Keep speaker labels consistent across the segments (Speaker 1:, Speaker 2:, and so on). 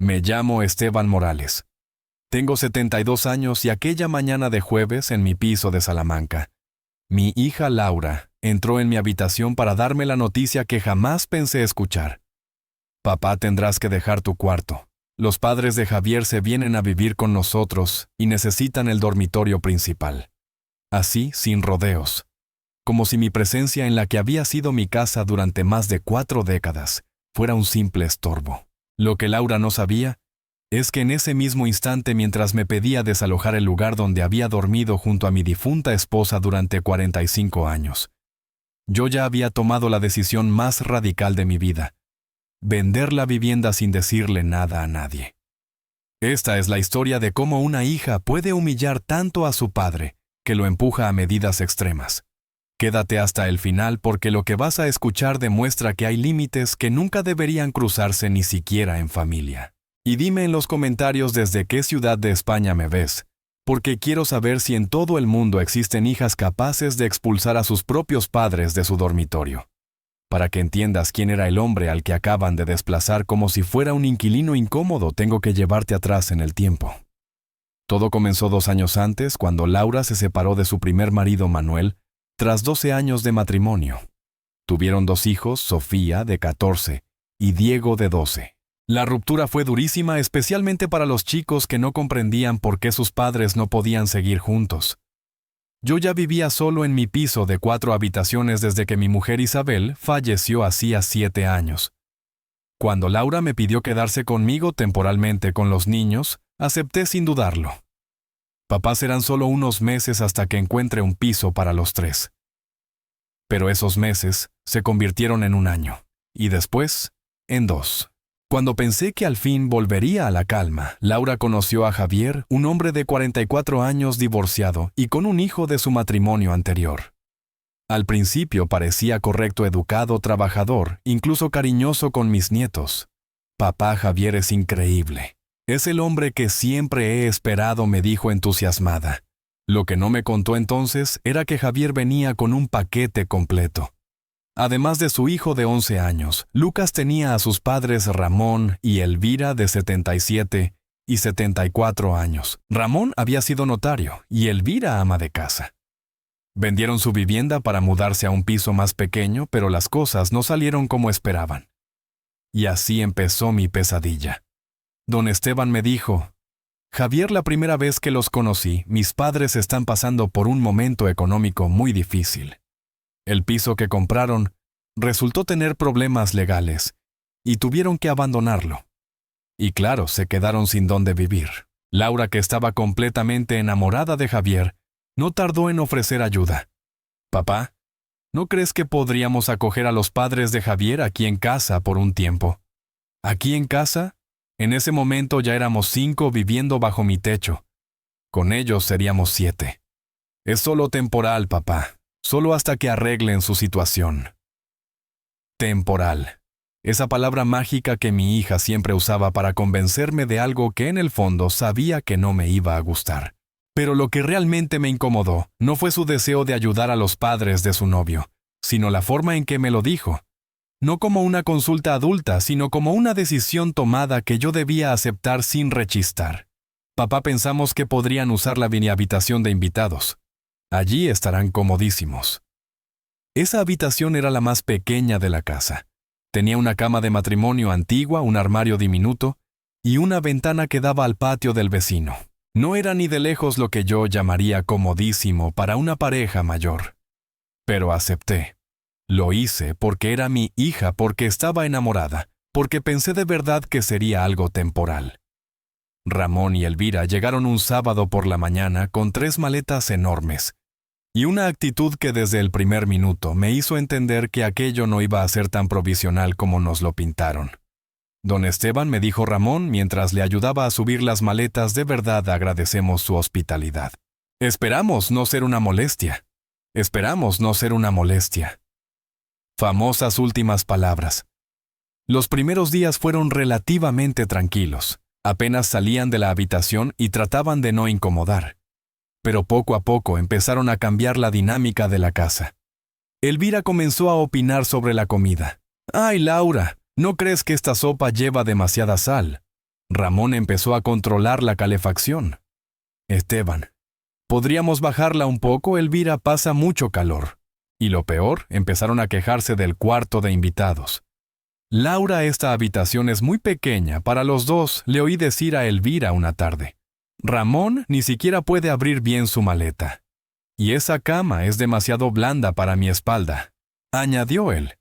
Speaker 1: Me llamo Esteban Morales. Tengo 72 años y aquella mañana de jueves en mi piso de Salamanca, mi hija Laura entró en mi habitación para darme la noticia que jamás pensé escuchar. Papá, tendrás que dejar tu cuarto. Los padres de Javier se vienen a vivir con nosotros y necesitan el dormitorio principal. Así, sin rodeos. Como si mi presencia en la que había sido mi casa durante más de 4 décadas fuera un simple estorbo. Lo que Laura no sabía es que en ese mismo instante, mientras me pedía desalojar el lugar donde había dormido junto a mi difunta esposa durante 45 años, yo ya había tomado la decisión más radical de mi vida: vender la vivienda sin decirle nada a nadie. Esta es la historia de cómo una hija puede humillar tanto a su padre que lo empuja a medidas extremas. Quédate hasta el final porque lo que vas a escuchar demuestra que hay límites que nunca deberían cruzarse ni siquiera en familia. Y dime en los comentarios desde qué ciudad de España me ves, porque quiero saber si en todo el mundo existen hijas capaces de expulsar a sus propios padres de su dormitorio. Para que entiendas quién era el hombre al que acaban de desplazar como si fuera un inquilino incómodo, tengo que llevarte atrás en el tiempo. Todo comenzó 2 años antes, cuando Laura se separó de su primer marido Manuel, tras 12 años de matrimonio. Tuvieron 2 hijos, Sofía, de 14, y Diego, de 12. La ruptura fue durísima, especialmente para los chicos que no comprendían por qué sus padres no podían seguir juntos. Yo ya vivía solo en mi piso de 4 habitaciones desde que mi mujer Isabel falleció hacía 7 años. Cuando Laura me pidió quedarse conmigo temporalmente con los niños, acepté sin dudarlo. Papá, serán solo unos meses hasta que encuentre un piso para los 3. Pero esos meses se convirtieron en 1 año, y después en 2. Cuando pensé que al fin volvería a la calma, Laura conoció a Javier, un hombre de 44 años divorciado y con un hijo de su matrimonio anterior. Al principio parecía correcto, educado, trabajador, incluso cariñoso con mis nietos. Papá, Javier es increíble. Es el hombre que siempre he esperado, me dijo entusiasmada. Lo que no me contó entonces era que Javier venía con un paquete completo. Además de su hijo de 11 años, Lucas tenía a sus padres Ramón y Elvira, de 77 y 74 años. Ramón había sido notario y Elvira ama de casa. Vendieron su vivienda para mudarse a un piso más pequeño, pero las cosas no salieron como esperaban. Y así empezó mi pesadilla. Don Esteban me dijo: Javier, la primera vez que los conocí, mis padres están pasando por un momento económico muy difícil. El piso que compraron resultó tener problemas legales y tuvieron que abandonarlo. Y claro, se quedaron sin dónde vivir. Laura, que estaba completamente enamorada de Javier, no tardó en ofrecer ayuda. Papá, ¿no crees que podríamos acoger a los padres de Javier aquí en casa por un tiempo? ¿Aquí en casa? En ese momento ya éramos 5 viviendo bajo mi techo. Con ellos seríamos 7. Es solo temporal, papá. Solo hasta que arreglen su situación. Temporal. Esa palabra mágica que mi hija siempre usaba para convencerme de algo que en el fondo sabía que no me iba a gustar. Pero lo que realmente me incomodó no fue su deseo de ayudar a los padres de su novio, sino la forma en que me lo dijo. No como una consulta adulta, sino como una decisión tomada que yo debía aceptar sin rechistar. Papá, pensamos que podrían usar la mini habitación de invitados. Allí estarán comodísimos. Esa habitación era la más pequeña de la casa. Tenía una cama de matrimonio antigua, un armario diminuto y una ventana que daba al patio del vecino. No era ni de lejos lo que yo llamaría comodísimo para una pareja mayor. Pero acepté. Lo hice porque era mi hija, porque estaba enamorada, porque pensé de verdad que sería algo temporal. Ramón y Elvira llegaron un sábado por la mañana con 3 maletas enormes y una actitud que desde el primer minuto me hizo entender que aquello no iba a ser tan provisional como nos lo pintaron. Don Esteban, me dijo Ramón mientras le ayudaba a subir las maletas, de verdad agradecemos su hospitalidad. Esperamos no ser una molestia. Esperamos no ser una molestia. Famosas últimas palabras. Los primeros días fueron relativamente tranquilos. Apenas salían de la habitación y trataban de no incomodar. Pero poco a poco empezaron a cambiar la dinámica de la casa. Elvira comenzó a opinar sobre la comida. «Ay, Laura, ¿no crees que esta sopa lleva demasiada sal? Ramón empezó a controlar la calefacción. Esteban, ¿podríamos bajarla un poco? Elvira, pasa mucho calor. Y lo peor, empezaron a quejarse del cuarto de invitados. Laura, esta habitación es muy pequeña para los dos, le oí decir a Elvira una tarde. Ramón ni siquiera puede abrir bien su maleta. Y esa cama es demasiado blanda para mi espalda, añadió él.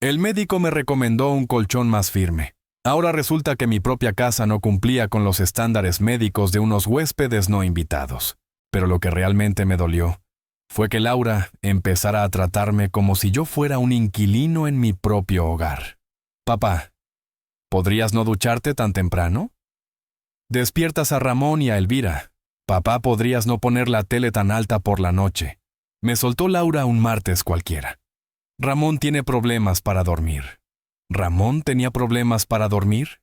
Speaker 1: El médico me recomendó un colchón más firme. Ahora resulta que mi propia casa no cumplía con los estándares médicos de unos huéspedes no invitados. Pero lo que realmente me dolió fue que Laura empezara a tratarme como si yo fuera un inquilino en mi propio hogar. Papá, ¿podrías no ducharte tan temprano? Despiertas a Ramón y a Elvira. Papá, ¿podrías no poner la tele tan alta por la noche? Me soltó Laura un martes cualquiera. Ramón tiene problemas para dormir. ¿Ramón tenía problemas para dormir?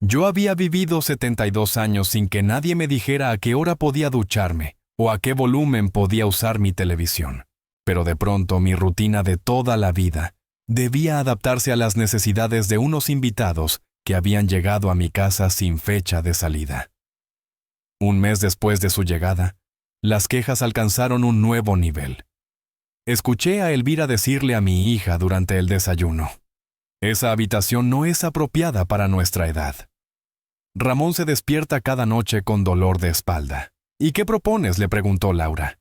Speaker 1: Yo había vivido 72 años sin que nadie me dijera a qué hora podía ducharme o a qué volumen podía usar mi televisión. Pero de pronto mi rutina de toda la vida debía adaptarse a las necesidades de unos invitados que habían llegado a mi casa sin fecha de salida. Un mes después de su llegada, las quejas alcanzaron un nuevo nivel. Escuché a Elvira decirle a mi hija durante el desayuno: «Esa habitación no es apropiada para nuestra edad». Ramón se despierta cada noche con dolor de espalda. «¿Y qué propones?», le preguntó Laura.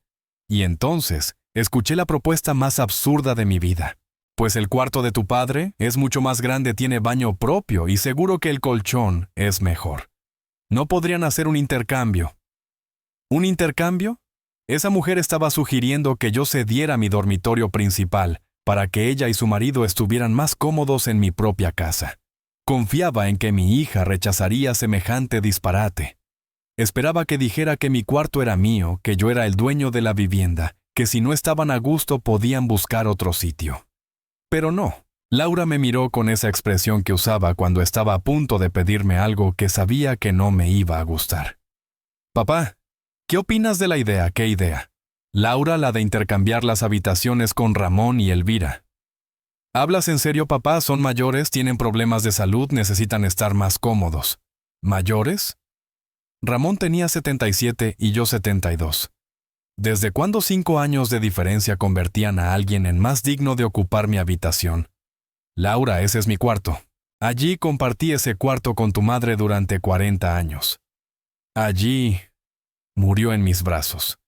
Speaker 1: Y entonces escuché la propuesta más absurda de mi vida. «Pues el cuarto de tu padre es mucho más grande, tiene baño propio y seguro que el colchón es mejor. ¿No podrían hacer un intercambio?» ¿Un intercambio? Esa mujer estaba sugiriendo que yo cediera mi dormitorio principal para que ella y su marido estuvieran más cómodos en mi propia casa. Confiaba en que mi hija rechazaría semejante disparate. Esperaba que dijera que mi cuarto era mío, que yo era el dueño de la vivienda, que si no estaban a gusto podían buscar otro sitio. Pero no. Laura me miró con esa expresión que usaba cuando estaba a punto de pedirme algo que sabía que no me iba a gustar. «Papá, ¿qué opinas de la idea?» «¿Qué idea?» «Laura, la de intercambiar las habitaciones con Ramón y Elvira». «¿Hablas en serio, papá? Son mayores, tienen problemas de salud, necesitan estar más cómodos». «¿Mayores?» Ramón tenía 77 y yo 72. ¿Desde cuándo 5 años de diferencia convertían a alguien en más digno de ocupar mi habitación? «Laura, ese es mi cuarto. Allí compartí ese cuarto con tu madre durante 40 años. Allí murió en mis brazos.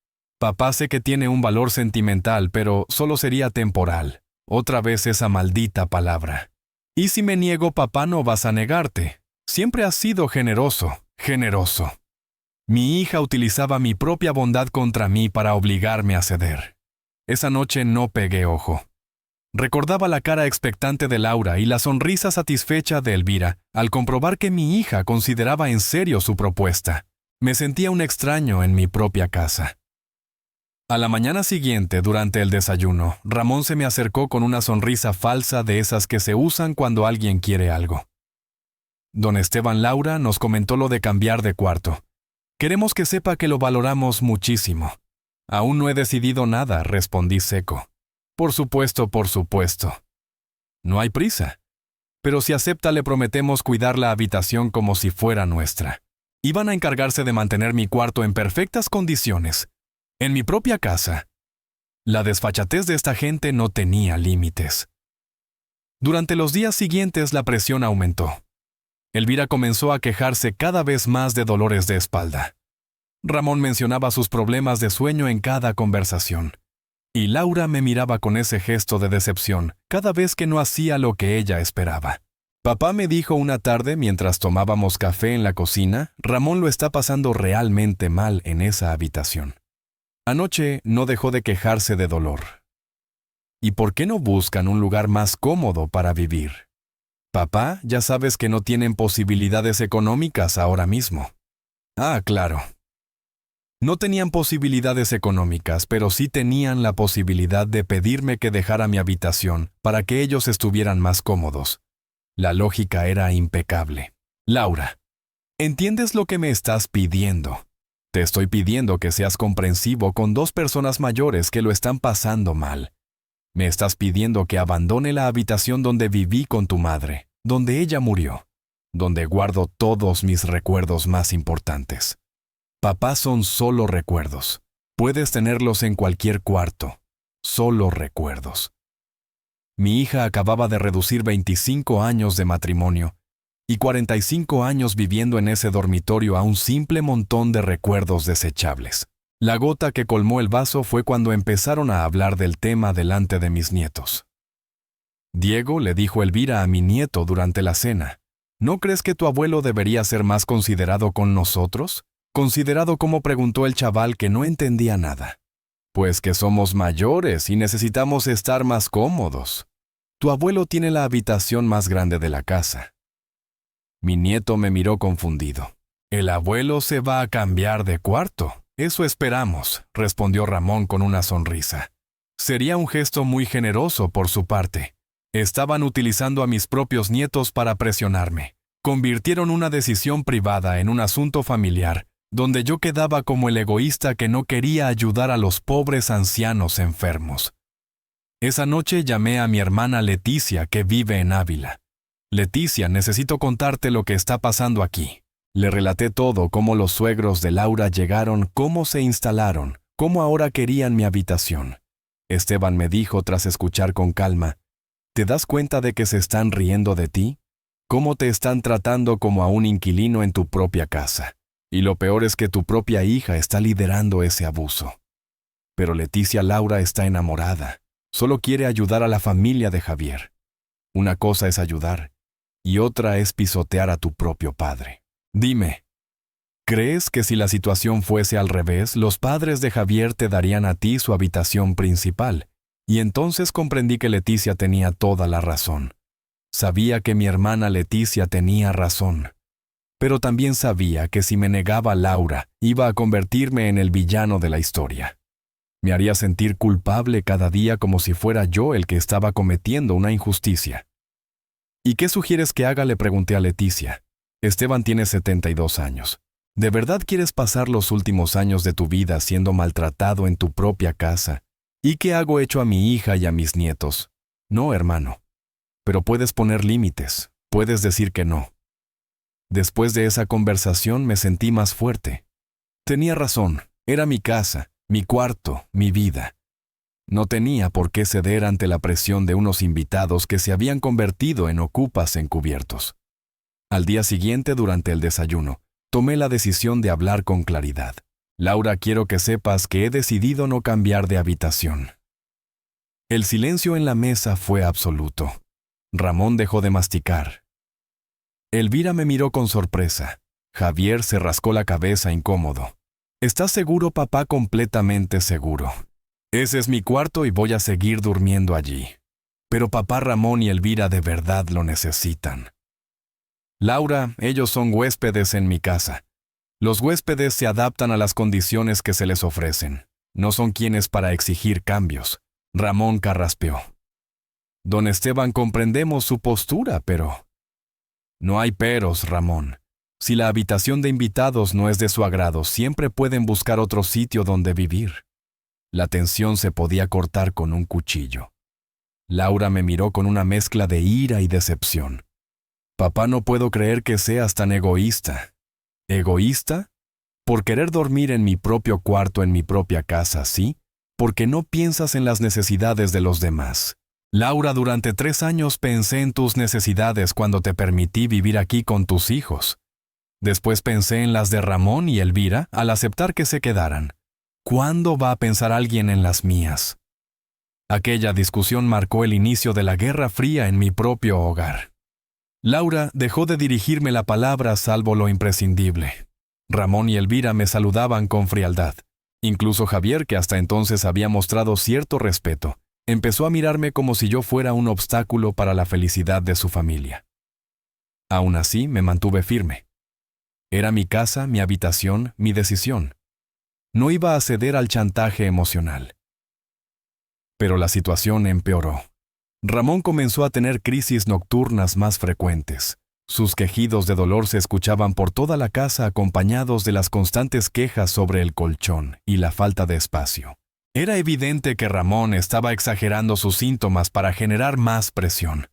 Speaker 1: Papá, sé que tiene un valor sentimental, pero solo sería temporal. Otra vez esa maldita palabra. ¿Y si me niego, papá? No vas a negarte. Siempre has sido generoso, generoso». Mi hija utilizaba mi propia bondad contra mí para obligarme a ceder. Esa noche no pegué ojo. Recordaba la cara expectante de Laura y la sonrisa satisfecha de Elvira al comprobar que mi hija consideraba en serio su propuesta. Me sentía un extraño en mi propia casa. A la mañana siguiente, durante el desayuno, Ramón se me acercó con una sonrisa falsa de esas que se usan cuando alguien quiere algo. «Don Esteban, Laura nos comentó lo de cambiar de cuarto. Queremos que sepa que lo valoramos muchísimo». «Aún no he decidido nada», respondí seco. Por supuesto, por supuesto. No hay prisa. Pero si acepta, le prometemos cuidar la habitación como si fuera nuestra. Iban a encargarse de mantener mi cuarto en perfectas condiciones. En mi propia casa. La desfachatez de esta gente no tenía límites. Durante los días siguientes la presión aumentó. Elvira comenzó a quejarse cada vez más de dolores de espalda. Ramón mencionaba sus problemas de sueño en cada conversación. Y Laura me miraba con ese gesto de decepción cada vez que no hacía lo que ella esperaba. Papá me dijo una tarde mientras tomábamos café en la cocina: «Ramón lo está pasando realmente mal en esa habitación». Anoche no dejó de quejarse de dolor. ¿Y por qué no buscan un lugar más cómodo para vivir? «Papá, ya sabes que no tienen posibilidades económicas ahora mismo». Ah, claro. No tenían posibilidades económicas, pero sí tenían la posibilidad de pedirme que dejara mi habitación para que ellos estuvieran más cómodos. La lógica era impecable. «Laura, ¿entiendes lo que me estás pidiendo? Te estoy pidiendo que seas comprensivo con 2 personas mayores que lo están pasando mal. Me estás pidiendo que abandone la habitación donde viví con tu madre, donde ella murió. donde guardo todos mis recuerdos más importantes. Papá son solo recuerdos. Puedes tenerlos en cualquier cuarto. Solo recuerdos. Mi hija acababa de reducir 25 años de matrimonio y 45 años viviendo en ese dormitorio a un simple montón de recuerdos desechables. La gota que colmó el vaso fue cuando empezaron a hablar del tema delante de mis nietos. Diego, le dijo Elvira a mi nieto durante la cena, ¿no crees que tu abuelo debería ser más considerado con nosotros? Considerado, como preguntó el chaval que no entendía nada. Pues que somos mayores y necesitamos estar más cómodos. Tu abuelo tiene la habitación más grande de la casa. Mi nieto me miró confundido. El abuelo se va a cambiar de cuarto. Eso esperamos, respondió Ramón con una sonrisa. Sería un gesto muy generoso por su parte. Estaban utilizando a mis propios nietos para presionarme. Convirtieron una decisión privada en un asunto familiar, donde yo quedaba como el egoísta que no quería ayudar a los pobres ancianos enfermos. Esa noche llamé a mi hermana Leticia, que vive en Ávila. Leticia, necesito contarte lo que está pasando aquí. Le relaté todo, cómo los suegros de Laura llegaron, cómo se instalaron, cómo ahora querían mi habitación. Esteban me dijo tras escuchar con calma, ¿te das cuenta de que se están riendo de ti? ¿Cómo te están tratando como a un inquilino en tu propia casa? Y lo peor es que tu propia hija está liderando ese abuso. Pero Leticia Laura está enamorada. Solo quiere ayudar a la familia de Javier. Una cosa es ayudar, y otra es pisotear a tu propio padre. Dime, ¿crees que si la situación fuese al revés, los padres de Javier te darían a ti su habitación principal? Y entonces comprendí que Leticia tenía toda la razón. Sabía que mi hermana Leticia tenía razón. Pero también sabía que si me negaba a Laura, iba a convertirme en el villano de la historia. Me haría sentir culpable cada día como si fuera yo el que estaba cometiendo una injusticia. ¿Y qué sugieres que haga?, le pregunté a Leticia. Esteban tiene 72 años. ¿De verdad quieres pasar los últimos años de tu vida siendo maltratado en tu propia casa? ¿Y qué hago hecho a mi hija y a mis nietos? No, hermano. Pero puedes poner límites, puedes decir que no. Después de esa conversación me sentí más fuerte. Tenía razón, era mi casa, mi cuarto, mi vida. No tenía por qué ceder ante la presión de unos invitados que se habían convertido en ocupas encubiertos. Al día siguiente, durante el desayuno, tomé la decisión de hablar con claridad. Laura, quiero que sepas que he decidido no cambiar de habitación. El silencio en la mesa fue absoluto. Ramón dejó de masticar. Elvira me miró con sorpresa. Javier se rascó la cabeza incómodo. ¿Estás seguro, papá? Completamente seguro. Ese es mi cuarto y voy a seguir durmiendo allí. Pero papá, Ramón y Elvira de verdad lo necesitan. Laura, ellos son huéspedes en mi casa. Los huéspedes se adaptan a las condiciones que se les ofrecen. No son quienes para exigir cambios. Ramón carraspeó. Don Esteban, comprendemos su postura, pero... No hay peros, Ramón. Si la habitación de invitados no es de su agrado, siempre pueden buscar otro sitio donde vivir. La tensión se podía cortar con un cuchillo. Laura me miró con una mezcla de ira y decepción. Papá, no puedo creer que seas tan egoísta. ¿Egoísta? Por querer dormir en mi propio cuarto en mi propia casa, ¿sí? Porque no piensas en las necesidades de los demás. Laura, durante 3 años pensé en tus necesidades cuando te permití vivir aquí con tus hijos. Después pensé en las de Ramón y Elvira al aceptar que se quedaran. ¿Cuándo va a pensar alguien en las mías? Aquella discusión marcó el inicio de la Guerra Fría en mi propio hogar. Laura dejó de dirigirme la palabra salvo lo imprescindible. Ramón y Elvira me saludaban con frialdad. Incluso Javier, que hasta entonces había mostrado cierto respeto, empezó a mirarme como si yo fuera un obstáculo para la felicidad de su familia. Aún así, me mantuve firme. Era mi casa, mi habitación, mi decisión. No iba a ceder al chantaje emocional. Pero la situación empeoró. Ramón comenzó a tener crisis nocturnas más frecuentes. Sus quejidos de dolor se escuchaban por toda la casa, acompañados de las constantes quejas sobre el colchón y la falta de espacio. Era evidente que Ramón estaba exagerando sus síntomas para generar más presión.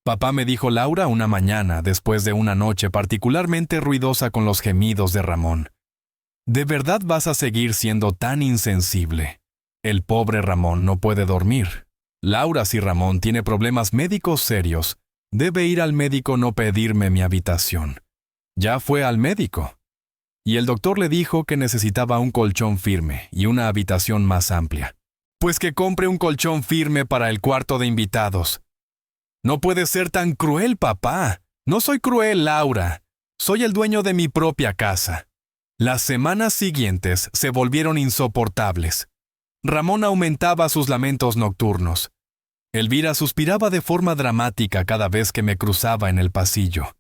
Speaker 1: Papá, me dijo Laura una mañana después de una noche particularmente ruidosa con los gemidos de Ramón. ¿De verdad vas a seguir siendo tan insensible? El pobre Ramón no puede dormir. Laura, si Ramón tiene problemas médicos serios, debe ir al médico, no pedirme mi habitación. Ya fue al médico. Y el doctor le dijo que necesitaba un colchón firme y una habitación más amplia. Pues que compre un colchón firme para el cuarto de invitados. No puede ser tan cruel, papá. No soy cruel, Laura. Soy el dueño de mi propia casa. Las semanas siguientes se volvieron insoportables. Ramón aumentaba sus lamentos nocturnos. Elvira suspiraba de forma dramática cada vez que me cruzaba en el pasillo.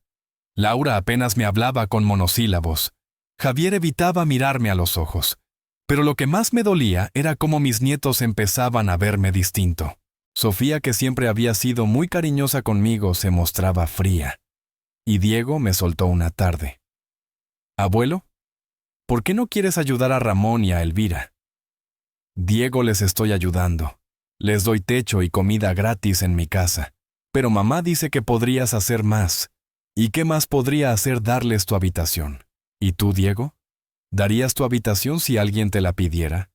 Speaker 1: Laura apenas me hablaba con monosílabos. Javier evitaba mirarme a los ojos. Pero lo que más me dolía era cómo mis nietos empezaban a verme distinto. Sofía, que siempre había sido muy cariñosa conmigo, se mostraba fría. Y Diego me soltó una tarde. «Abuelo, ¿por qué no quieres ayudar a Ramón y a Elvira?» «Diego, les estoy ayudando. Les doy techo y comida gratis en mi casa. Pero mamá dice que podrías hacer más. ¿Y qué más podría hacer darles tu habitación? ¿Y tú, Diego? ¿Darías tu habitación si alguien te la pidiera?»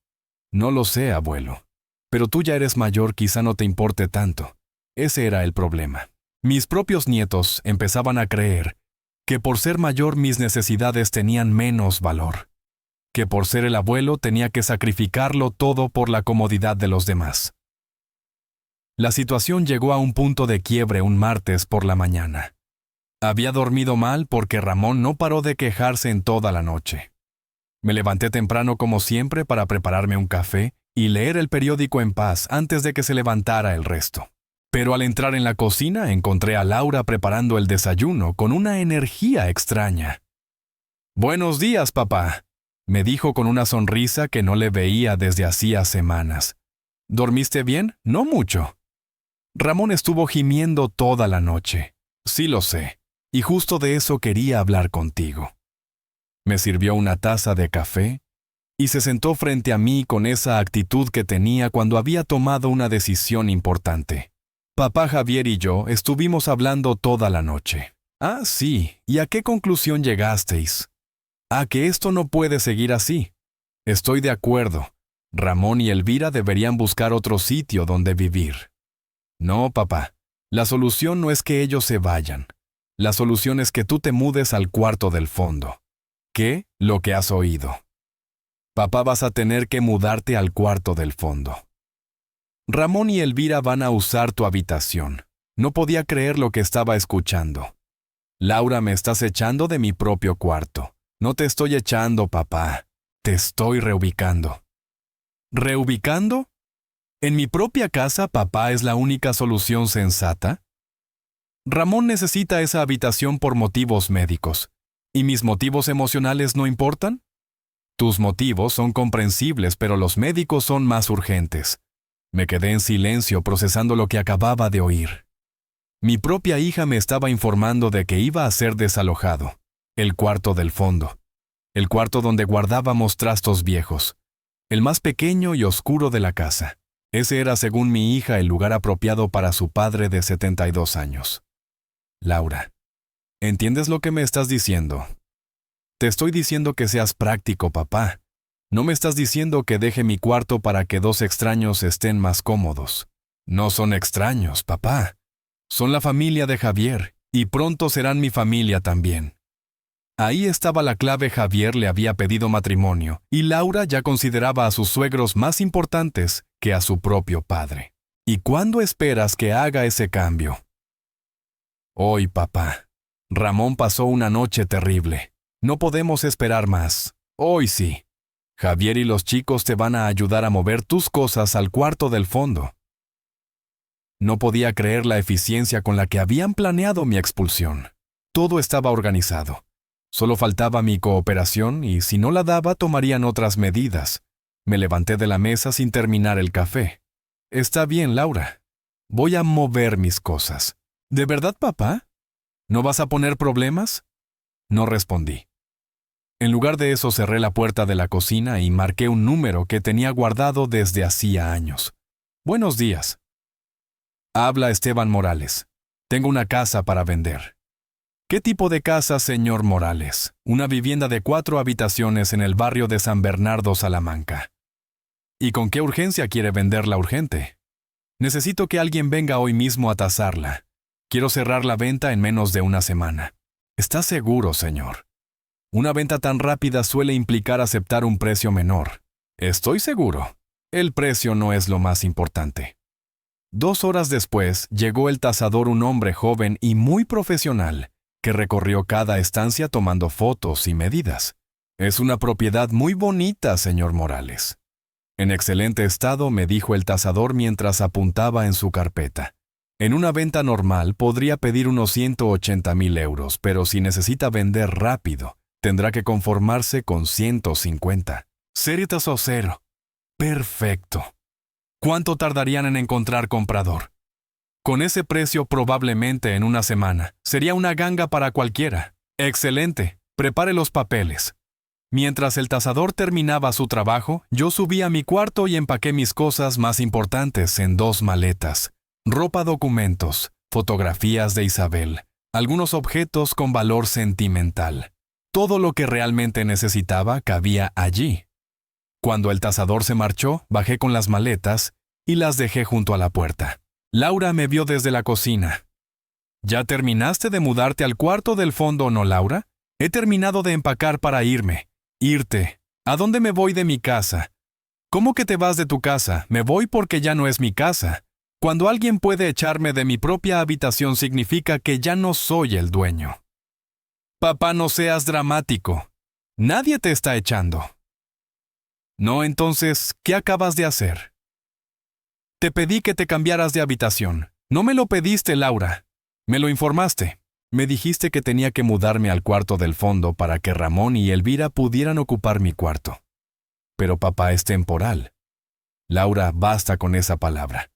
Speaker 1: «No lo sé, abuelo. Pero tú ya eres mayor, quizá no te importe tanto». Ese era el problema. Mis propios nietos empezaban a creer que por ser mayor mis necesidades tenían menos valor. Que por ser el abuelo tenía que sacrificarlo todo por la comodidad de los demás. La situación llegó a un punto de quiebre un martes por la mañana. Había dormido mal porque Ramón no paró de quejarse en toda la noche. Me levanté temprano como siempre para prepararme un café y leer el periódico en paz antes de que se levantara el resto. Pero al entrar en la cocina encontré a Laura preparando el desayuno con una energía extraña. «Buenos días, papá», me dijo con una sonrisa que no le veía desde hacía semanas. «¿Dormiste bien? No mucho». Ramón estuvo gimiendo toda la noche. Sí lo sé, y justo de eso quería hablar contigo. Me sirvió una taza de café y se sentó frente a mí con esa actitud que tenía cuando había tomado una decisión importante. Papá, Javier y yo estuvimos hablando toda la noche. «Ah, sí, ¿y a qué conclusión llegasteis?» «A que esto no puede seguir así». «Estoy de acuerdo. Ramón y Elvira deberían buscar otro sitio donde vivir». «No, papá. La solución no es que ellos se vayan. La solución es que tú te mudes al cuarto del fondo». «¿Qué? Lo que has oído». «Papá, vas a tener que mudarte al cuarto del fondo. Ramón y Elvira van a usar tu habitación». No podía creer lo que estaba escuchando. «Laura, me estás echando de mi propio cuarto». «No te estoy echando, papá. Te estoy reubicando». ¿Reubicando? ¿En mi propia casa, papá, es la única solución sensata? Ramón necesita esa habitación por motivos médicos. ¿Y mis motivos emocionales no importan? Tus motivos son comprensibles, pero los médicos son más urgentes. Me quedé en silencio procesando lo que acababa de oír. Mi propia hija me estaba informando de que iba a ser desalojado. El cuarto del fondo. El cuarto donde guardábamos trastos viejos. El más pequeño y oscuro de la casa. Ese era, según mi hija, el lugar apropiado para su padre de 72 años. Laura, ¿entiendes lo que me estás diciendo? Te estoy diciendo que seas práctico, papá. No me estás diciendo que deje mi cuarto para que dos extraños estén más cómodos. No son extraños, papá. Son la familia de Javier, y pronto serán mi familia también. Ahí estaba la clave. Javier le había pedido matrimonio, y Laura ya consideraba a sus suegros más importantes que a su propio padre. ¿Y cuándo esperas que haga ese cambio? Hoy, papá. Ramón pasó una noche terrible. No podemos esperar más. Hoy sí. Javier y los chicos te van a ayudar a mover tus cosas al cuarto del fondo. No podía creer la eficiencia con la que habían planeado mi expulsión. Todo estaba organizado. Solo faltaba mi cooperación y si no la daba tomarían otras medidas. Me levanté de la mesa sin terminar el café. Está bien, Laura. Voy a mover mis cosas. ¿De verdad, papá? ¿No vas a poner problemas? No respondí. En lugar de eso cerré la puerta de la cocina y marqué un número que tenía guardado desde hacía años. Buenos días. Habla Esteban Morales. Tengo una casa para vender. ¿Qué tipo de casa, señor Morales? Una vivienda de 4 habitaciones en el barrio de San Bernardo, Salamanca. ¿Y con qué urgencia quiere venderla urgente? Necesito que alguien venga hoy mismo a tasarla. Quiero cerrar la venta en menos de una semana. ¿Está seguro, señor? Una venta tan rápida suele implicar aceptar un precio menor. Estoy seguro. El precio no es lo más importante. 2 horas después, llegó el tasador, un hombre joven y muy profesional, que recorrió cada estancia tomando fotos y medidas. Es una propiedad muy bonita, señor Morales. En excelente estado, me dijo el tasador mientras apuntaba en su carpeta. En una venta normal podría pedir unos 180,000 euros, pero si necesita vender rápido, tendrá que conformarse con 150. ¿Ciertas o cero? Perfecto. ¿Cuánto tardarían en encontrar comprador? Con ese precio, probablemente en una semana. Sería una ganga para cualquiera. Excelente. Prepare los papeles. Mientras el tasador terminaba su trabajo, yo subí a mi cuarto y empaqué mis cosas más importantes en 2 maletas. Ropa, documentos, fotografías de Isabel, algunos objetos con valor sentimental. Todo lo que realmente necesitaba cabía allí. Cuando el tasador se marchó, bajé con las maletas y las dejé junto a la puerta. Laura me vio desde la cocina. ¿Ya terminaste de mudarte al cuarto del fondo, no, Laura? He terminado de empacar para irme. Irte. ¿A dónde me voy de mi casa? ¿Cómo que te vas de tu casa? Me voy porque ya no es mi casa. Cuando alguien puede echarme de mi propia habitación significa que ya no soy el dueño. Papá, no seas dramático. Nadie te está echando. No, entonces, ¿qué acabas de hacer? Te pedí que te cambiaras de habitación. No me lo pediste, Laura. Me lo informaste. Me dijiste que tenía que mudarme al cuarto del fondo para que Ramón y Elvira pudieran ocupar mi cuarto. Pero papá, es temporal. Laura, basta con esa palabra.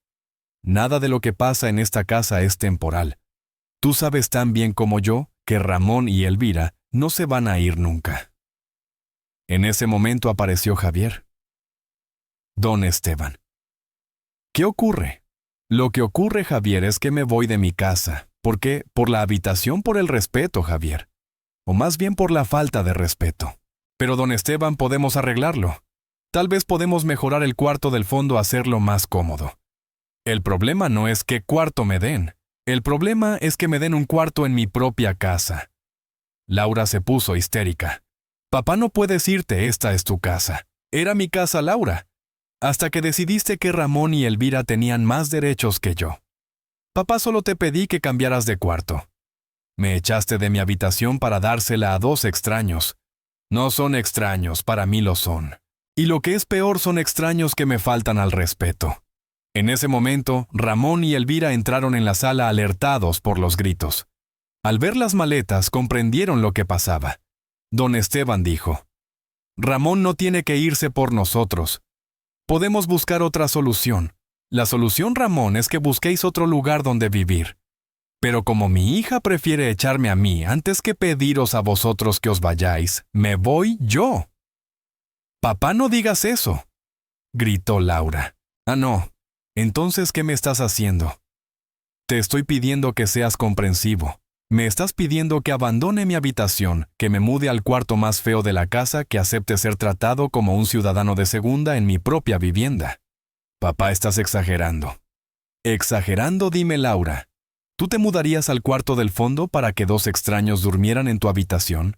Speaker 1: Nada de lo que pasa en esta casa es temporal. Tú sabes tan bien como yo que Ramón y Elvira no se van a ir nunca. En ese momento apareció Javier. Don Esteban. ¿Qué ocurre? Lo que ocurre, Javier, es que me voy de mi casa. ¿Por qué? Por la habitación, por el respeto, Javier. O más bien por la falta de respeto. Pero, don Esteban, podemos arreglarlo. Tal vez podemos mejorar el cuarto del fondo, hacerlo más cómodo. El problema no es qué cuarto me den. El problema es que me den un cuarto en mi propia casa. Laura se puso histérica. Papá, no puedes irte, esta es tu casa. Era mi casa, Laura. Hasta que decidiste que Ramón y Elvira tenían más derechos que yo. Papá, solo te pedí que cambiaras de cuarto. Me echaste de mi habitación para dársela a 2 extraños. No son extraños, para mí lo son. Y lo que es peor, son extraños que me faltan al respeto. En ese momento, Ramón y Elvira entraron en la sala alertados por los gritos. Al ver las maletas, comprendieron lo que pasaba. Don Esteban dijo: Ramón no tiene que irse por nosotros. Podemos buscar otra solución. La solución, Ramón, es que busquéis otro lugar donde vivir. Pero como mi hija prefiere echarme a mí antes que pediros a vosotros que os vayáis, me voy yo. Papá, no digas eso, gritó Laura. Ah, no. Entonces, ¿qué me estás haciendo? Te estoy pidiendo que seas comprensivo. Me estás pidiendo que abandone mi habitación, que me mude al cuarto más feo de la casa, que acepte ser tratado como un ciudadano de segunda en mi propia vivienda. Papá, estás exagerando. ¿Exagerando? Dime, Laura. ¿Tú te mudarías al cuarto del fondo para que 2 extraños durmieran en tu habitación?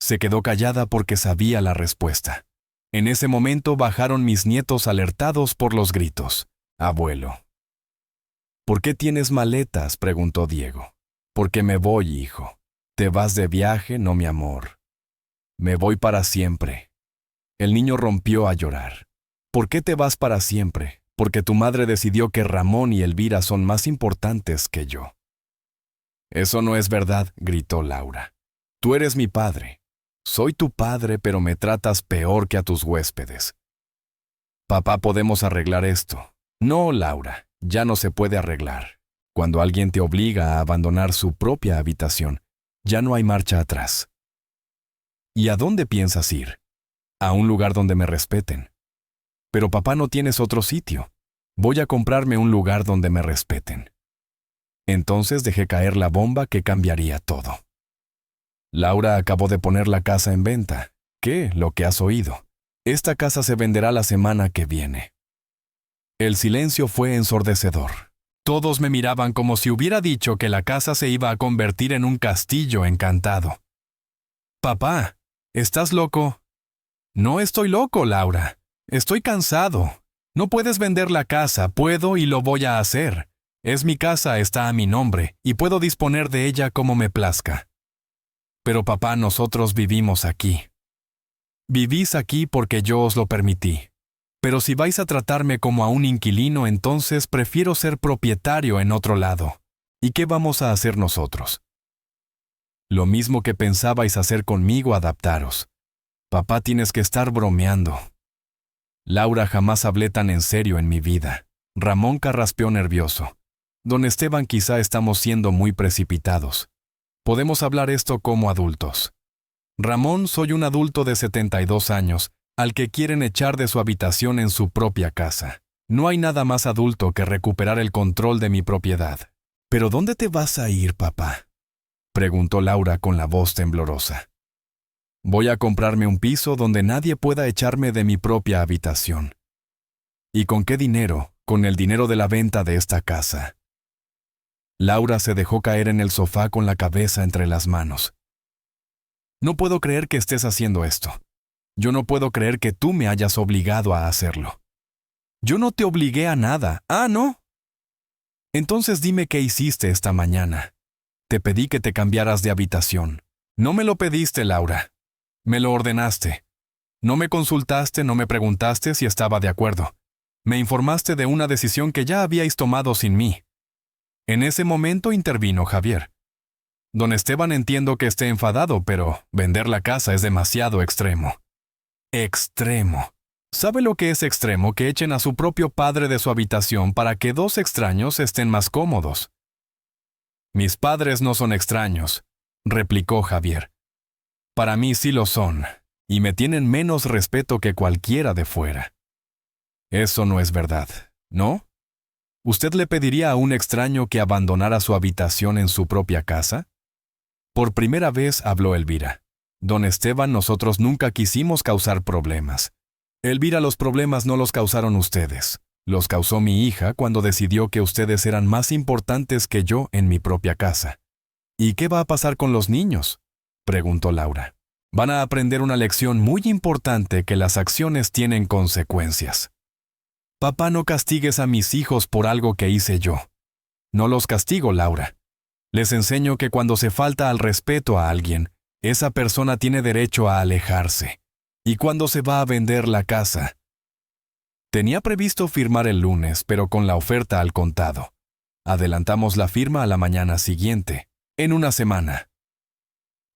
Speaker 1: Se quedó callada porque sabía la respuesta. En ese momento bajaron mis nietos alertados por los gritos. Abuelo. ¿Por qué tienes maletas?, preguntó Diego. Porque me voy, hijo. Te vas de viaje, no, mi amor. Me voy para siempre. El niño rompió a llorar. ¿Por qué te vas para siempre? Porque tu madre decidió que Ramón y Elvira son más importantes que yo. Eso no es verdad, gritó Laura. Tú eres mi padre. Soy tu padre, pero me tratas peor que a tus huéspedes. Papá, podemos arreglar esto. No, Laura, ya no se puede arreglar. Cuando alguien te obliga a abandonar su propia habitación, ya no hay marcha atrás. ¿Y a dónde piensas ir? A un lugar donde me respeten. Pero papá, no tienes otro sitio. Voy a comprarme un lugar donde me respeten. Entonces dejé caer la bomba que cambiaría todo. Laura acabó de poner la casa en venta. ¿Qué? Lo que has oído. Esta casa se venderá la semana que viene. El silencio fue ensordecedor. Todos me miraban como si hubiera dicho que la casa se iba a convertir en un castillo encantado. Papá, ¿estás loco? No estoy loco, Laura. Estoy cansado. No puedes vender la casa, puedo y lo voy a hacer. Es mi casa, está a mi nombre, y puedo disponer de ella como me plazca. Pero papá, nosotros vivimos aquí. Vivís aquí porque yo os lo permití. Pero si vais a tratarme como a un inquilino, entonces prefiero ser propietario en otro lado. ¿Y qué vamos a hacer nosotros? Lo mismo que pensabais hacer conmigo, adaptaros. Papá, tienes que estar bromeando. Laura, jamás hablé tan en serio en mi vida. Ramón carraspeó nervioso. Don Esteban, quizá estamos siendo muy precipitados. Podemos hablar esto como adultos. Ramón, soy un adulto de 72 años, al que quieren echar de su habitación en su propia casa. No hay nada más adulto que recuperar el control de mi propiedad. ¿Pero dónde te vas a ir, papá?, preguntó Laura con la voz temblorosa. Voy a comprarme un piso donde nadie pueda echarme de mi propia habitación. ¿Y con qué dinero? Con el dinero de la venta de esta casa. Laura se dejó caer en el sofá con la cabeza entre las manos. No puedo creer que estés haciendo esto. Yo no puedo creer que tú me hayas obligado a hacerlo. Yo no te obligué a nada. ¿Ah, no? Entonces dime qué hiciste esta mañana. Te pedí que te cambiaras de habitación. No me lo pediste, Laura. Me lo ordenaste. No me consultaste, no me preguntaste si estaba de acuerdo. Me informaste de una decisión que ya habíais tomado sin mí. En ese momento intervino Javier. Don Esteban, entiendo que esté enfadado, pero vender la casa es demasiado extremo. Extremo. ¿Sabe lo que es extremo? Que echen a su propio padre de su habitación para que dos extraños estén más cómodos. Mis padres no son extraños, replicó Javier. Para mí sí lo son, y me tienen menos respeto que cualquiera de fuera. Eso no es verdad, ¿no? ¿Usted le pediría a un extraño que abandonara su habitación en su propia casa? Por primera vez habló Elvira. Don Esteban, nosotros nunca quisimos causar problemas. Elvira, los problemas no los causaron ustedes. Los causó mi hija cuando decidió que ustedes eran más importantes que yo en mi propia casa. ¿Y qué va a pasar con los niños?, preguntó Laura. Van a aprender una lección muy importante, que las acciones tienen consecuencias. Papá, no castigues a mis hijos por algo que hice yo. No los castigo, Laura. Les enseño que cuando se falta al respeto a alguien, esa persona tiene derecho a alejarse. ¿Y cuándo se va a vender la casa? Tenía previsto firmar el lunes, pero con la oferta al contado. Adelantamos la firma a la mañana siguiente, en una semana.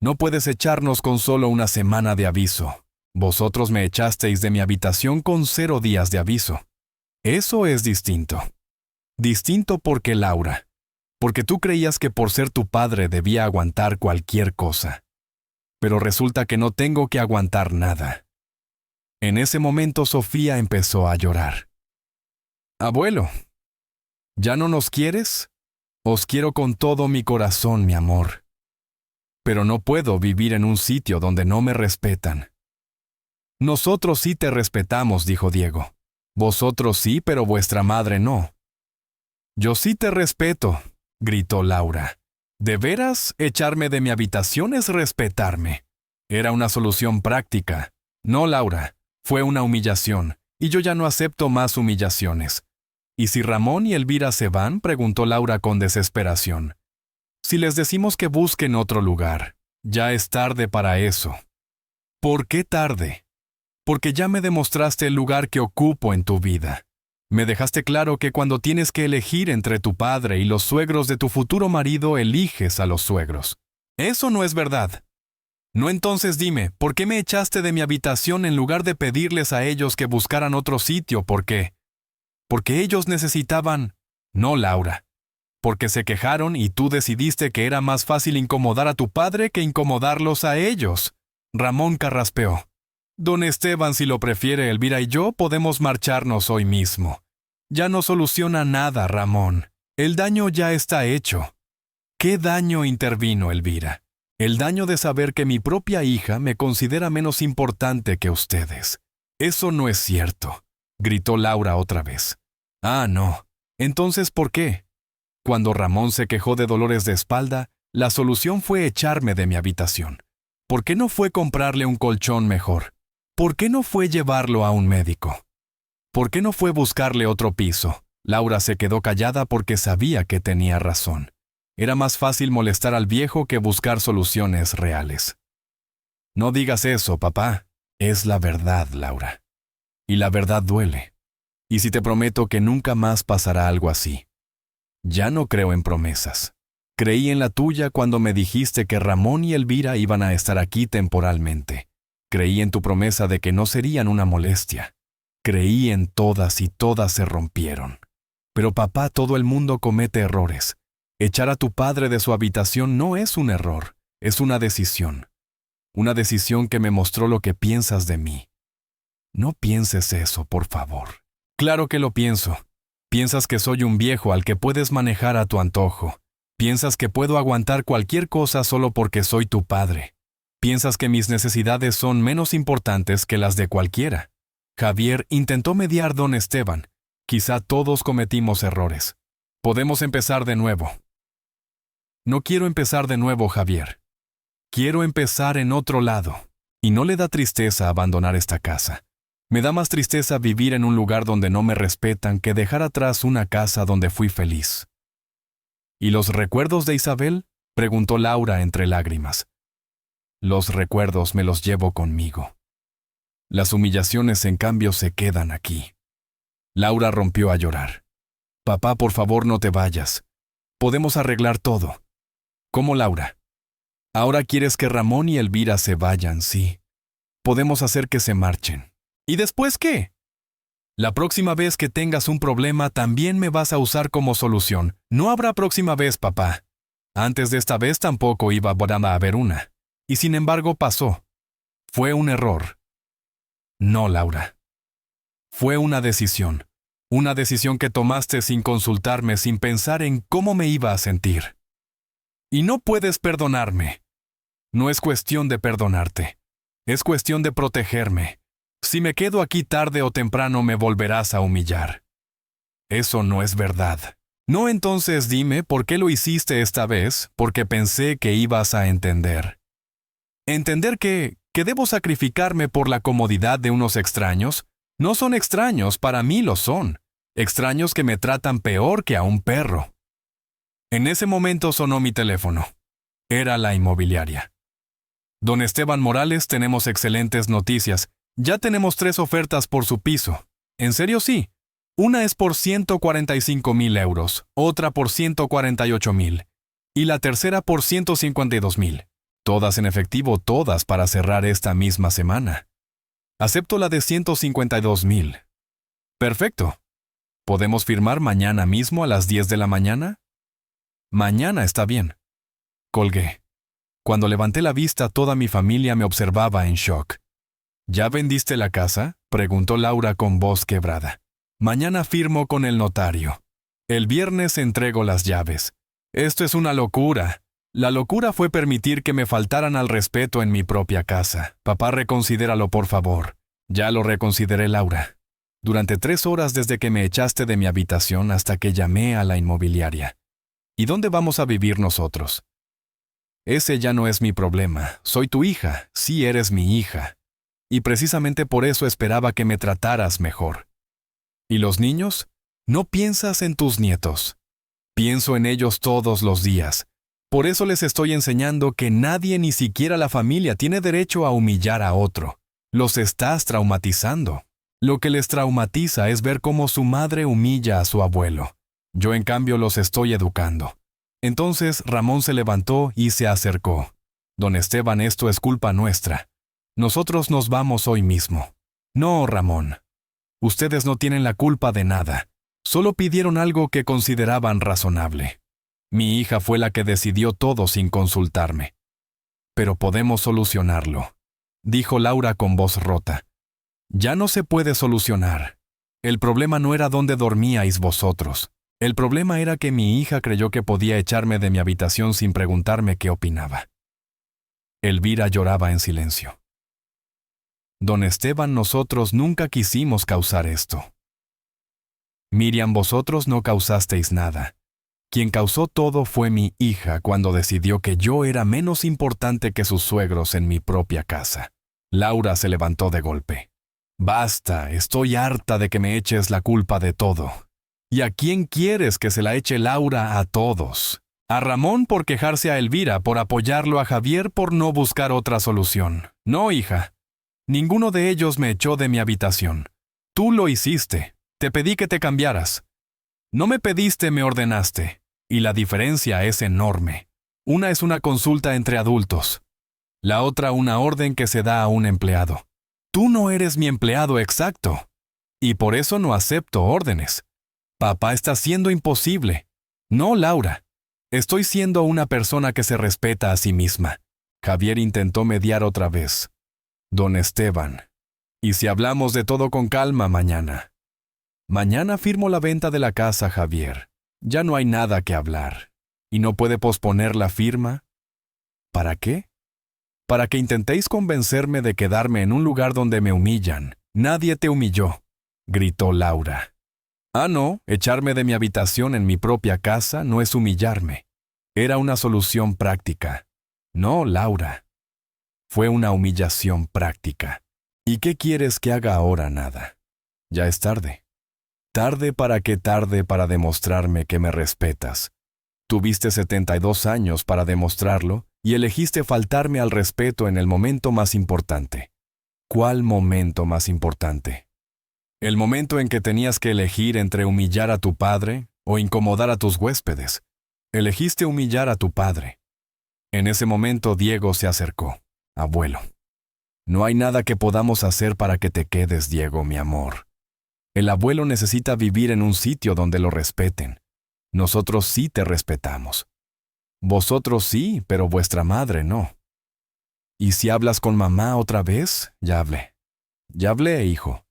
Speaker 1: No puedes echarnos con solo una semana de aviso. Vosotros me echasteis de mi habitación con 0 días de aviso. Eso es distinto. Distinto porque, Laura, porque tú creías que por ser tu padre debía aguantar cualquier cosa. Pero resulta que no tengo que aguantar nada. En ese momento Sofía empezó a llorar. Abuelo, ¿ya no nos quieres? Os quiero con todo mi corazón, mi amor. Pero no puedo vivir en un sitio donde no me respetan. Nosotros sí te respetamos, dijo Diego. Vosotros sí, pero vuestra madre no. Yo sí te respeto, gritó Laura. ¿De veras echarme de mi habitación es respetarme? Era una solución práctica. No, Laura, fue una humillación, y yo ya no acepto más humillaciones. ¿Y si Ramón y Elvira se van?, preguntó Laura con desesperación. Si les decimos que busquen otro lugar, ya es tarde para eso. ¿Por qué tarde? Porque ya me demostraste el lugar que ocupo en tu vida. Me dejaste claro que cuando tienes que elegir entre tu padre y los suegros de tu futuro marido, eliges a los suegros. Eso no es verdad. No, entonces dime, ¿por qué me echaste de mi habitación en lugar de pedirles a ellos que buscaran otro sitio? ¿Por qué? Porque ellos necesitaban... No, Laura. Porque se quejaron y tú decidiste que era más fácil incomodar a tu padre que incomodarlos a ellos. Ramón carraspeó. Don Esteban, si lo prefiere, Elvira y yo podemos marcharnos hoy mismo. Ya no soluciona nada, Ramón. El daño ya está hecho. ¿Qué daño? Intervino Elvira. El daño de saber que mi propia hija me considera menos importante que ustedes. Eso no es cierto, gritó Laura otra vez. Ah, no. Entonces, ¿por qué? Cuando Ramón se quejó de dolores de espalda, la solución fue echarme de mi habitación. ¿Por qué no fue comprarle un colchón mejor? ¿Por qué no fue llevarlo a un médico? ¿Por qué no fue buscarle otro piso? Laura se quedó callada porque sabía que tenía razón. Era más fácil molestar al viejo que buscar soluciones reales. No digas eso, papá. Es la verdad, Laura. Y la verdad duele. Y si te prometo que nunca más pasará algo así. Ya no creo en promesas. Creí en la tuya cuando me dijiste que Ramón y Elvira iban a estar aquí temporalmente. Creí en tu promesa de que no serían una molestia. Creí en todas y todas se rompieron. Pero papá, todo el mundo comete errores. Echar a tu padre de su habitación no es un error, es una decisión. Una decisión que me mostró lo que piensas de mí. No pienses eso, por favor. Claro que lo pienso. Piensas que soy un viejo al que puedes manejar a tu antojo. Piensas que puedo aguantar cualquier cosa solo porque soy tu padre. Piensas que mis necesidades son menos importantes que las de cualquiera. Javier, intentó mediar don Esteban. Quizá todos cometimos errores. Podemos empezar de nuevo. No quiero empezar de nuevo, Javier. Quiero empezar en otro lado. Y no le da tristeza abandonar esta casa. Me da más tristeza vivir en un lugar donde no me respetan que dejar atrás una casa donde fui feliz. ¿Y los recuerdos de Isabel? Preguntó Laura entre lágrimas. Los recuerdos me los llevo conmigo. Las humillaciones, en cambio, se quedan aquí. Laura rompió a llorar. Papá, por favor, no te vayas. Podemos arreglar todo. ¿Cómo, Laura? Ahora quieres que Ramón y Elvira se vayan, sí. Podemos hacer que se marchen. ¿Y después qué? La próxima vez que tengas un problema también me vas a usar como solución. No habrá próxima vez, papá. Antes de esta vez tampoco iba a haber una. Y sin embargo pasó. Fue un error. No, Laura. Fue una decisión. Una decisión que tomaste sin consultarme, sin pensar en cómo me iba a sentir. Y no puedes perdonarme. No es cuestión de perdonarte. Es cuestión de protegerme. Si me quedo aquí tarde o temprano me volverás a humillar. Eso no es verdad. No, entonces dime por qué lo hiciste esta vez, porque pensé que ibas a entender. ¿Entender que debo sacrificarme por la comodidad de unos extraños? No son extraños, para mí lo son. Extraños que me tratan peor que a un perro. En ese momento sonó mi teléfono. Era la inmobiliaria. Don Esteban Morales, tenemos excelentes noticias. Ya tenemos 3 ofertas por su piso. ¿En serio? Sí. Una es por 145,000 euros, otra por 148,000 y la tercera por 152,000. Todas en efectivo, todas para cerrar esta misma semana. Acepto la de 152,000. Perfecto. ¿Podemos firmar mañana mismo a las 10 de la mañana? Mañana está bien. Colgué. Cuando levanté la vista, toda mi familia me observaba en shock. ¿Ya vendiste la casa?, preguntó Laura con voz quebrada. Mañana firmo con el notario. El viernes entrego las llaves. Esto es una locura. La locura fue permitir que me faltaran al respeto en mi propia casa. Papá, reconsidéralo, por favor. Ya lo reconsideré, Laura. Durante 3 horas desde que me echaste de mi habitación hasta que llamé a la inmobiliaria. ¿Y dónde vamos a vivir nosotros? Ese ya no es mi problema. Soy tu hija. Sí, eres mi hija. Y precisamente por eso esperaba que me trataras mejor. ¿Y los niños? No piensas en tus nietos. Pienso en ellos todos los días. Por eso les estoy enseñando que nadie, ni siquiera la familia, tiene derecho a humillar a otro. Los estás traumatizando. Lo que les traumatiza es ver cómo su madre humilla a su abuelo. Yo, en cambio, los estoy educando. Entonces Ramón se levantó y se acercó. Don Esteban, esto es culpa nuestra. Nosotros nos vamos hoy mismo. No, Ramón. Ustedes no tienen la culpa de nada. Solo pidieron algo que consideraban razonable. Mi hija fue la que decidió todo sin consultarme. Pero podemos solucionarlo, dijo Laura con voz rota. Ya no se puede solucionar. El problema no era dónde dormíais vosotros. El problema era que mi hija creyó que podía echarme de mi habitación sin preguntarme qué opinaba. Elvira lloraba en silencio. Don Esteban, nosotros nunca quisimos causar esto. Miriam, vosotros no causasteis nada. Quien causó todo fue mi hija cuando decidió que yo era menos importante que sus suegros en mi propia casa. Laura se levantó de golpe. Basta, estoy harta de que me eches la culpa de todo. ¿Y a quién quieres que se la eche Laura? A todos. A Ramón por quejarse a Elvira, por apoyarlo a Javier por no buscar otra solución. No, hija. Ninguno de ellos me echó de mi habitación. Tú lo hiciste. Te pedí que te cambiaras. No me pediste, me ordenaste. Y la diferencia es enorme. Una es una consulta entre adultos. La otra una orden que se da a un empleado. Tú no eres mi empleado exacto. Y por eso no acepto órdenes. Papá está siendo imposible. No, Laura. Estoy siendo una persona que se respeta a sí misma. Javier intentó mediar otra vez. Don Esteban. ¿Y si hablamos de todo con calma mañana? Mañana firmo la venta de la casa, Javier. Ya no hay nada que hablar. ¿Y no puede posponer la firma? ¿Para qué? Para que intentéis convencerme de quedarme en un lugar donde me humillan. Nadie te humilló, gritó Laura. Ah, no, echarme de mi habitación en mi propia casa no es humillarme. Era una solución práctica. No, Laura. Fue una humillación práctica. ¿Y qué quieres que haga ahora? Nada. Ya es tarde. Tarde para demostrarme que me respetas. Tuviste 72 años para demostrarlo y elegiste faltarme al respeto en el momento más importante. ¿Cuál momento más importante? El momento en que tenías que elegir entre humillar a tu padre o incomodar a tus huéspedes. Elegiste humillar a tu padre. En ese momento Diego se acercó. Abuelo. No hay nada que podamos hacer para que te quedes, Diego, mi amor. El abuelo necesita vivir en un sitio donde lo respeten. Nosotros sí te respetamos. Vosotros sí, pero vuestra madre no. ¿Y si hablas con mamá otra vez? Ya hablé. Ya hablé, hijo.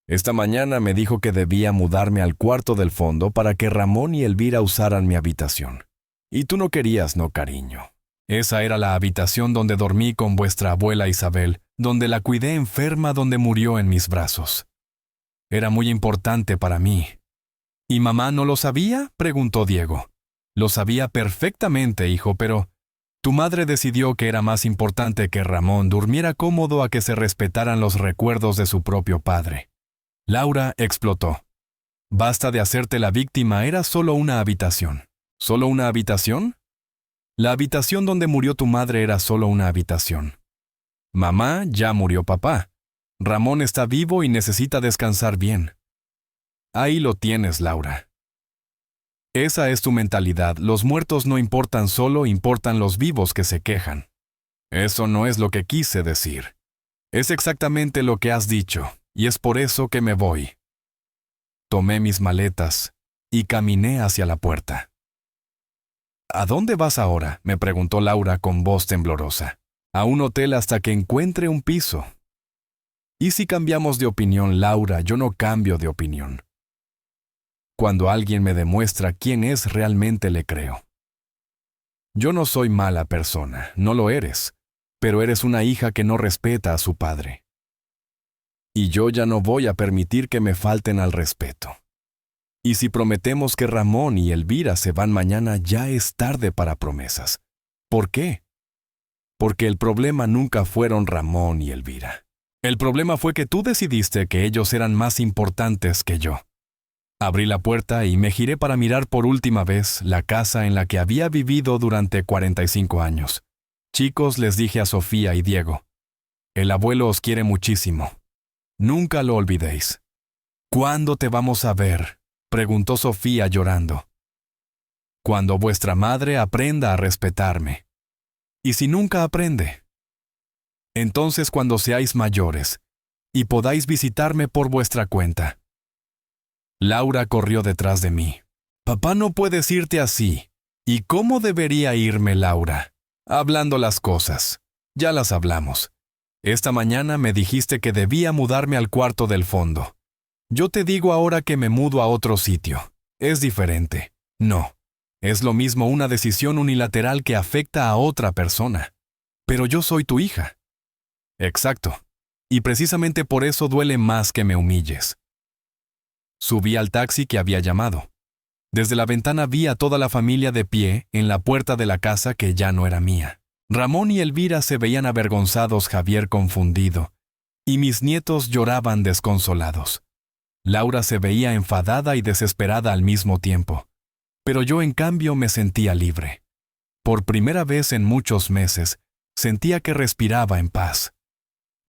Speaker 1: Esta mañana me dijo que debía mudarme al cuarto del fondo para que Ramón y Elvira usaran mi habitación. Y tú no querías, ¿no, cariño? Esa era la habitación donde dormí con vuestra abuela Isabel, donde la cuidé enferma, donde murió en mis brazos. Era muy importante para mí. ¿Y mamá no lo sabía?, preguntó Diego. Lo sabía perfectamente, hijo, pero tu madre decidió que era más importante que Ramón durmiera cómodo a que se respetaran los recuerdos de su propio padre. Laura explotó. Basta de hacerte la víctima, era solo una habitación. ¿Solo una habitación? La habitación donde murió tu madre era solo una habitación. Mamá, ya murió papá. Ramón está vivo y necesita descansar bien. Ahí lo tienes, Laura. Esa es tu mentalidad. Los muertos no importan, solo importan los vivos que se quejan. Eso no es lo que quise decir. Es exactamente lo que has dicho, y es por eso que me voy. Tomé mis maletas y caminé hacia la puerta. ¿A dónde vas ahora?, me preguntó Laura con voz temblorosa. A un hotel hasta que encuentre un piso. ¿Y si cambiamos de opinión, Laura? Yo no cambio de opinión. Cuando alguien me demuestra quién es, realmente le creo. Yo no soy mala persona, no lo eres, pero eres una hija que no respeta a su padre. Y yo ya no voy a permitir que me falten al respeto. Y si prometemos que Ramón y Elvira se van mañana, ya es tarde para promesas. ¿Por qué? Porque el problema nunca fueron Ramón y Elvira. El problema fue que tú decidiste que ellos eran más importantes que yo. Abrí la puerta y me giré para mirar por última vez la casa en la que había vivido durante 45 años. Chicos, les dije a Sofía y Diego, el abuelo os quiere muchísimo. Nunca lo olvidéis. ¿Cuándo te vamos a ver?, preguntó Sofía llorando. Cuando vuestra madre aprenda a respetarme. ¿Y si nunca aprende? Entonces cuando seáis mayores y podáis visitarme por vuestra cuenta. Laura corrió detrás de mí. Papá, no puedes irte así. ¿Y cómo debería irme, Laura? Hablando las cosas. Ya las hablamos. Esta mañana me dijiste que debía mudarme al cuarto del fondo. Yo te digo ahora que me mudo a otro sitio. Es diferente. No. Es lo mismo una decisión unilateral que afecta a otra persona. Pero yo soy tu hija. Exacto. Y precisamente por eso duele más que me humilles. Subí al taxi que había llamado. Desde la ventana vi a toda la familia de pie en la puerta de la casa que ya no era mía. Ramón y Elvira se veían avergonzados, Javier confundido, y mis nietos lloraban desconsolados. Laura se veía enfadada y desesperada al mismo tiempo, pero yo en cambio me sentía libre. Por primera vez en muchos meses, sentía que respiraba en paz.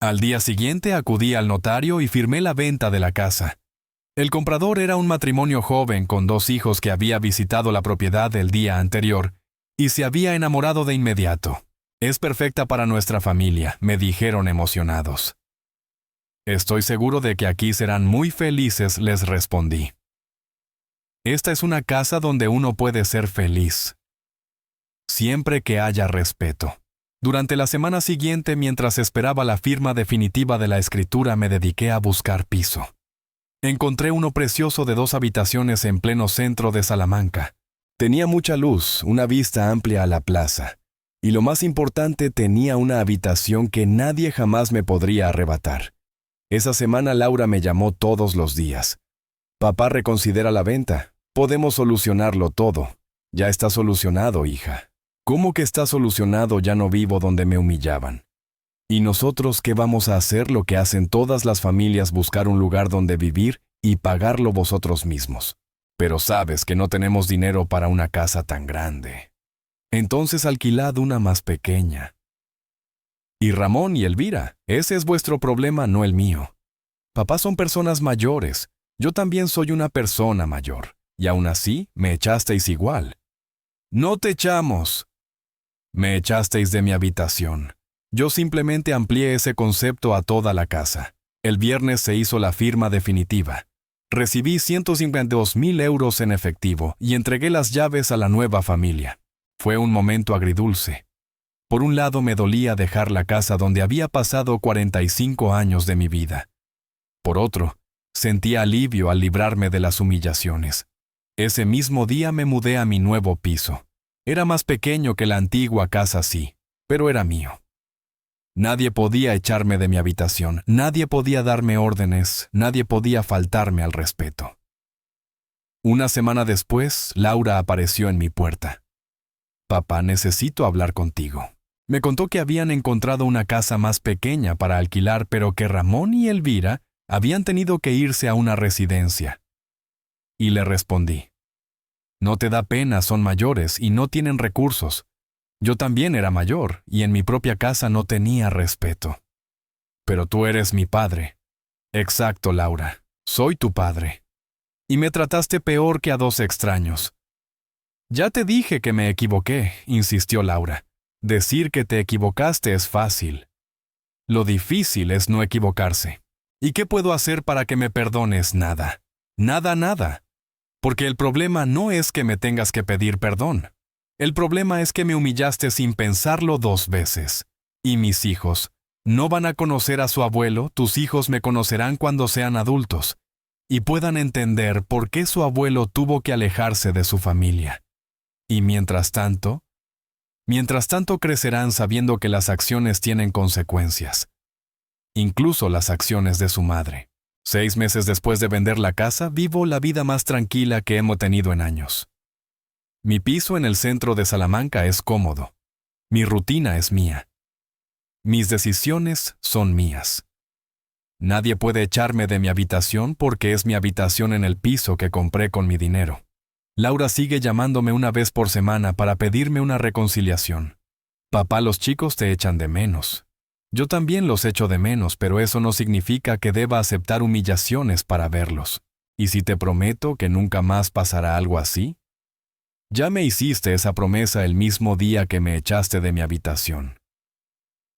Speaker 1: Al día siguiente acudí al notario y firmé la venta de la casa. El comprador era un matrimonio joven con 2 hijos que había visitado la propiedad el día anterior y se había enamorado de inmediato. Es perfecta para nuestra familia, me dijeron emocionados. Estoy seguro de que aquí serán muy felices, les respondí. Esta es una casa donde uno puede ser feliz, siempre que haya respeto. Durante la semana siguiente, mientras esperaba la firma definitiva de la escritura, me dediqué a buscar piso. Encontré uno precioso de 2 habitaciones en pleno centro de Salamanca. Tenía mucha luz, una vista amplia a la plaza. Y lo más importante, tenía una habitación que nadie jamás me podría arrebatar. Esa semana Laura me llamó todos los días. Papá reconsidera la venta. Podemos solucionarlo todo. Ya está solucionado, hija. ¿Cómo que está solucionado? Ya no vivo donde me humillaban. ¿Y nosotros qué vamos a hacer? Lo que hacen todas las familias, buscar un lugar donde vivir y pagarlo vosotros mismos. Pero sabes que no tenemos dinero para una casa tan grande. Entonces alquilad una más pequeña. Y Ramón y Elvira, ese es vuestro problema, no el mío. Papá son personas mayores. Yo también soy una persona mayor. Y aún así, me echasteis igual. No te echamos. Me echasteis de mi habitación. Yo simplemente amplié ese concepto a toda la casa. El viernes se hizo la firma definitiva. Recibí 152.000 euros en efectivo y entregué las llaves a la nueva familia. Fue un momento agridulce. Por un lado me dolía dejar la casa donde había pasado 45 años de mi vida. Por otro, sentía alivio al librarme de las humillaciones. Ese mismo día me mudé a mi nuevo piso. Era más pequeño que la antigua casa, sí, pero era mío. Nadie podía echarme de mi habitación, nadie podía darme órdenes, nadie podía faltarme al respeto. Una semana después, Laura apareció en mi puerta. Papá, necesito hablar contigo. Me contó que habían encontrado una casa más pequeña para alquilar, pero que Ramón y Elvira habían tenido que irse a una residencia. Y le respondí, no te da pena, son mayores y no tienen recursos. Yo también era mayor y en mi propia casa no tenía respeto. Pero tú eres mi padre. Exacto, Laura, soy tu padre. Y me trataste peor que a 2 extraños. Ya te dije que me equivoqué, insistió Laura. Decir que te equivocaste es fácil. Lo difícil es no equivocarse. ¿Y qué puedo hacer para que me perdones? Nada. Nada, nada. Porque el problema no es que me tengas que pedir perdón. El problema es que me humillaste sin pensarlo 2 veces. Y mis hijos no van a conocer a su abuelo, tus hijos me conocerán cuando sean adultos y puedan entender por qué su abuelo tuvo que alejarse de su familia. Y mientras tanto crecerán sabiendo que las acciones tienen consecuencias. Incluso las acciones de su madre. 6 meses después de vender la casa, vivo la vida más tranquila que hemos tenido en años. Mi piso en el centro de Salamanca es cómodo. Mi rutina es mía. Mis decisiones son mías. Nadie puede echarme de mi habitación porque es mi habitación en el piso que compré con mi dinero. Laura sigue llamándome una vez por semana para pedirme una reconciliación. Papá, los chicos te echan de menos. Yo también los echo de menos, pero eso no significa que deba aceptar humillaciones para verlos. ¿Y si te prometo que nunca más pasará algo así? Ya me hiciste esa promesa el mismo día que me echaste de mi habitación.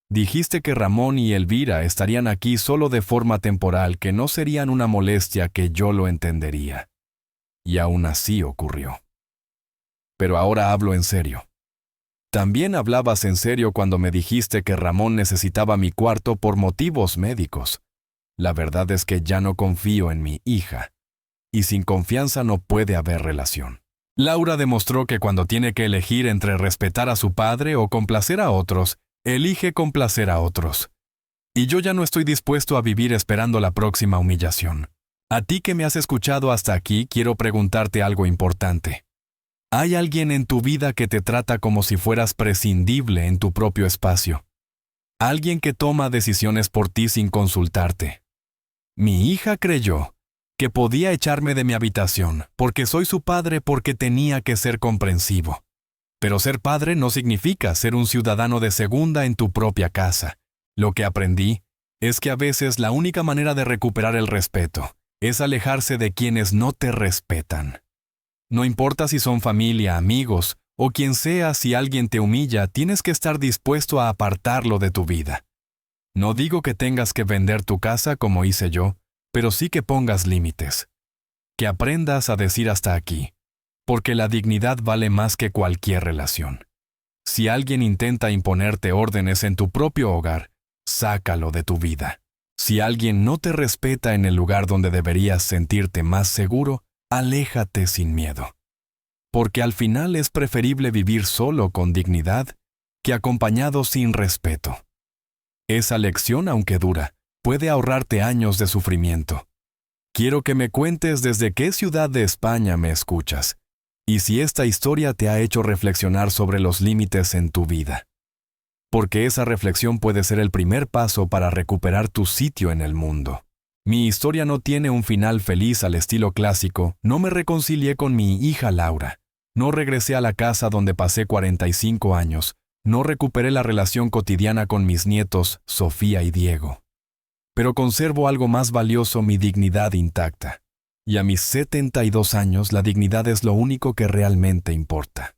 Speaker 1: Dijiste que Ramón y Elvira estarían aquí solo de forma temporal, que no serían una molestia, que yo lo entendería. Y aún así ocurrió. Pero ahora hablo en serio. También hablabas en serio cuando me dijiste que Ramón necesitaba mi cuarto por motivos médicos. La verdad es que ya no confío en mi hija. y sin confianza no puede haber relación. Laura demostró que cuando tiene que elegir entre respetar a su padre o complacer a otros, elige complacer a otros. Y yo ya no estoy dispuesto a vivir esperando la próxima humillación. A ti que me has escuchado hasta aquí, quiero preguntarte algo importante. ¿Hay alguien en tu vida que te trata como si fueras prescindible en tu propio espacio? Alguien que toma decisiones por ti sin consultarte. Mi hija creyó que podía echarme de mi habitación porque soy su padre porque tenía que ser comprensivo. Pero ser padre no significa ser un ciudadano de segunda en tu propia casa. Lo que aprendí es que a veces la única manera de recuperar el respeto es alejarse de quienes no te respetan. No importa si son familia, amigos o quien sea, si alguien te humilla, tienes que estar dispuesto a apartarlo de tu vida. No digo que tengas que vender tu casa como hice yo, pero sí que pongas límites. Que aprendas a decir hasta aquí, porque la dignidad vale más que cualquier relación. Si alguien intenta imponerte órdenes en tu propio hogar, sácalo de tu vida. Si alguien no te respeta en el lugar donde deberías sentirte más seguro, aléjate sin miedo. Porque al final es preferible vivir solo con dignidad que acompañado sin respeto. Esa lección, aunque dura, puede ahorrarte años de sufrimiento. Quiero que me cuentes desde qué ciudad de España me escuchas, y si esta historia te ha hecho reflexionar sobre los límites en tu vida. Porque esa reflexión puede ser el primer paso para recuperar tu sitio en el mundo. Mi historia no tiene un final feliz al estilo clásico. No me reconcilié con mi hija Laura. No regresé a la casa donde pasé 45 años. No recuperé la relación cotidiana con mis nietos, Sofía y Diego. Pero conservo algo más valioso, mi dignidad intacta. Y a mis 72 años, la dignidad es lo único que realmente importa.